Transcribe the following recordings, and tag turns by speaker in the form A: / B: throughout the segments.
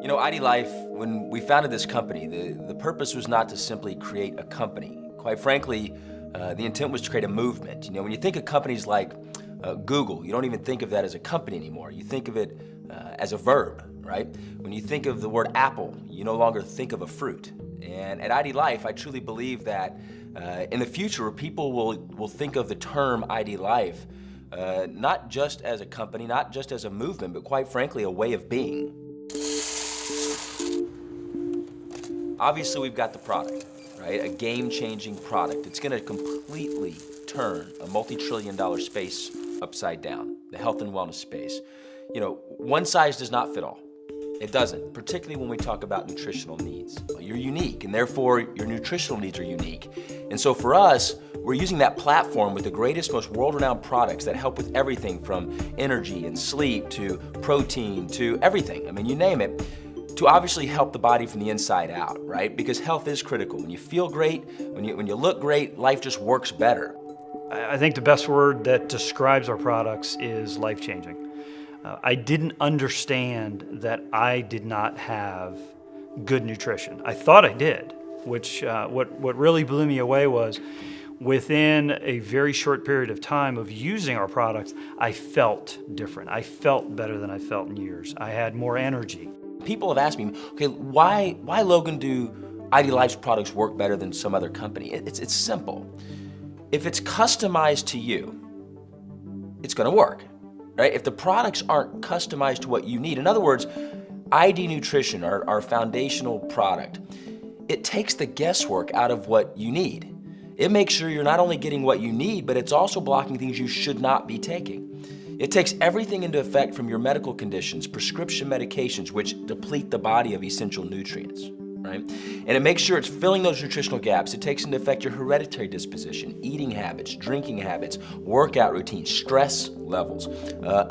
A: You know, IDLife, when we founded this company, the purpose was not to simply create a company. Quite frankly, the intent was to create a movement. You know, when you think of companies like Google, you don't even think of that as a company anymore. You think of it as a verb, right? When you think of the word apple, you no longer think of a fruit. And at IDLife, I truly believe that in the future, people will think of the term IDLife not just as a company, not just as a movement, but quite frankly, a way of being. Obviously, we've got the product, right? A game-changing product. It's gonna completely turn a multi-trillion-dollar space upside down, the health and wellness space. You know, one size does not fit all. It doesn't, particularly when we talk about nutritional needs. You're unique, and therefore your nutritional needs are unique. And so for us, we're using that platform with the greatest, most world-renowned products that help with everything from energy and sleep to protein to everything. I mean, you name it, to obviously help the body from the inside out, right? Because health is critical. When you feel great, when you look great, life just works better.
B: I think the best word that describes our products is life-changing. I didn't understand that I did not have good nutrition. I thought I did, which what really blew me away was within a very short period of time of using our products, I felt different. I felt better than I felt in years. I had more energy.
A: People have asked me, okay, why Logan, do IDLife's products work better than some other company? It's simple. If it's customized to you, it's gonna work, right? If the products aren't customized to what you need, in other words, IDNutrition, our foundational product, it takes the guesswork out of what you need. It makes sure you're not only getting what you need, but it's also blocking things you should not be taking. It takes everything into effect from your medical conditions, prescription medications, which deplete the body of essential nutrients, right? And it makes sure it's filling those nutritional gaps. It takes into effect your hereditary disposition, eating habits, drinking habits, workout routines, stress levels,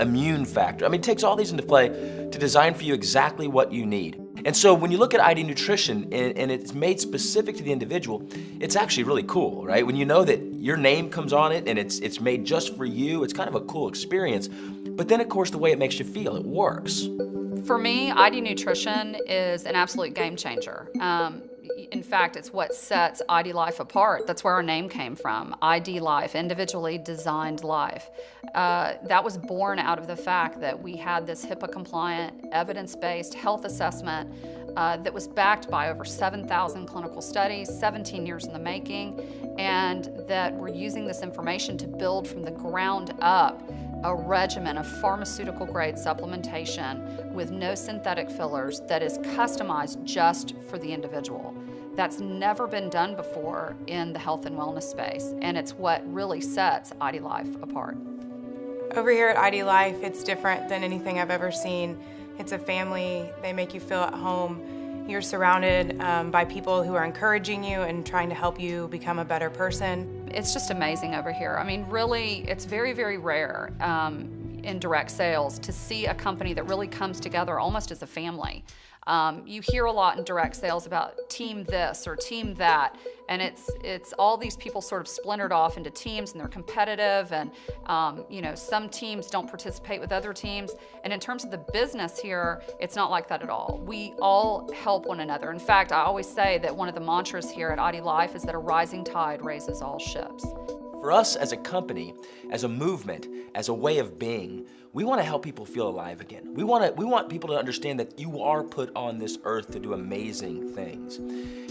A: immune factor. I mean, it takes all these into play to design for you exactly what you need. And so when you look at IDNutrition and it's made specific to the individual, it's actually really cool, right? When you know that your name comes on it and it's made just for you, it's kind of a cool experience. But then of course the way it makes you feel, it works.
C: For me, IDNutrition is an absolute game changer. In fact, it's what sets IDLife apart. That's where our name came from, IDLife, individually designed life. That was born out of the fact that we had this HIPAA-compliant, evidence-based health assessment that was backed by over 7,000 clinical studies, 17 years in the making, and that we're using this information to build from the ground up a regimen of pharmaceutical-grade supplementation with no synthetic fillers that is customized just for the individual. That's never been done before in the health and wellness space, and it's what really sets IDLife apart.
D: Over here at IDLife, it's different than anything I've ever seen. It's a family. They make you feel at home. You're surrounded by people who are encouraging you and trying to help you become a better person.
C: It's just amazing over here. I mean, really, it's very, very rare in direct sales to see a company that really comes together almost as a family. You hear a lot in direct sales about team this or team that, and it's all these people sort of splintered off into teams and they're competitive, and you know, some teams don't participate with other teams. And in terms of the business here, it's not like that at all. We all help one another. In fact, I always say that one of the mantras here at IDLife is that a rising tide raises all ships.
A: For us as a company, as a movement, as a way of being, we want to help people feel alive again. We want people to understand that you are put on this earth to do amazing things.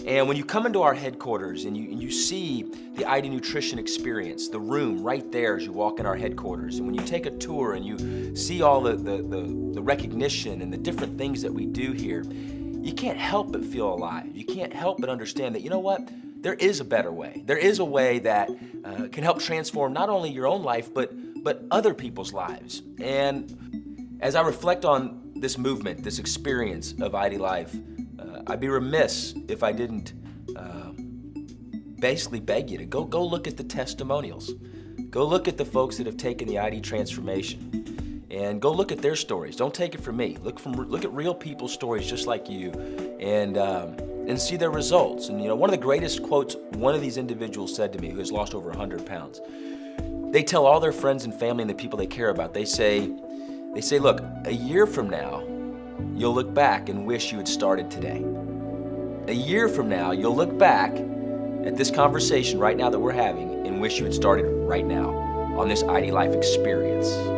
A: And when you come into our headquarters and you see the IDNutrition experience, the room right there as you walk in our headquarters, and when you take a tour and you see all the recognition and the different things that we do here, you can't help but feel alive. You can't help but understand that, you know what? There is a better way. There is a way that can help transform not only your own life, but other people's lives. And as I reflect on this movement, this experience of IDLife, I'd be remiss if I didn't basically beg you to go look at the testimonials. Go look at the folks that have taken the ID transformation, and go look at their stories. Don't take it from me. Look at real people's stories just like you, and see their results. And you know, one of the greatest quotes one of these individuals said to me, who has lost over 100 pounds, they tell all their friends and family and the people they care about, they say, look, a year from now, you'll look back and wish you had started today. A year from now, you'll look back at this conversation right now that we're having and wish you had started right now on this ID Life experience.